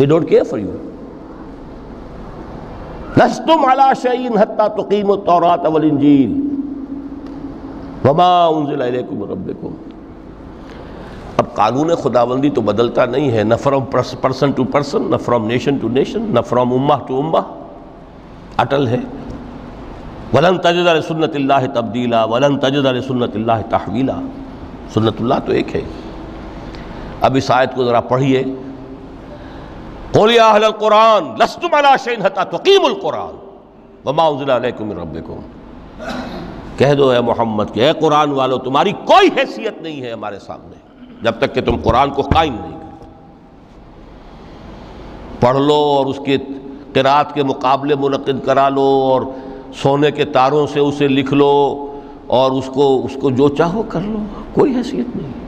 They don't care for you. لستم على شيء حتى تقيموا التوراة والانجیل وما انزل الیکم من ربکم. اب قانون خداوندی تو بدلتا نہیں ہے، نہ فرام پرسن ٹو پرسن، نہ فرام نیشن ٹو نیشن، نہ فرام امہ ٹو امہ، اٹل ہے. وَلَن تَجِدَ لِسُنَّتِ اللَّهِ تَبْدِيلًا وَلَن تَجِدَ لِسُنَّتِ اللَّهِ تَحْوِيلًا. سنت اللہ تو ایک ہے. اب اس آیت کو ذرا پڑھیے. قُلْ يَا أَهْلَ الْقُرْآنِ لَسْتُمْ عَلَىٰ شَيْءٍ حَتَّىٰ تُقِيمُوا الْقُرْآنَ وَمَا أُنزِلَ عَلَيْكُم مِّن رَّبِّكُمْ. کہہ دو اے محمد کہ اے قرآن والو، تمہاری کوئی حیثیت نہیں ہے ہمارے سامنے جب تک کہ تم قرآن کو قائم نہیں کرو. پڑھ لو اور اس کے قرات کے مقابلے منعقد کرا لو اور سونے کے تاروں سے اسے لکھ لو اور اس کو جو چاہو کر لو، کوئی حیثیت نہیں.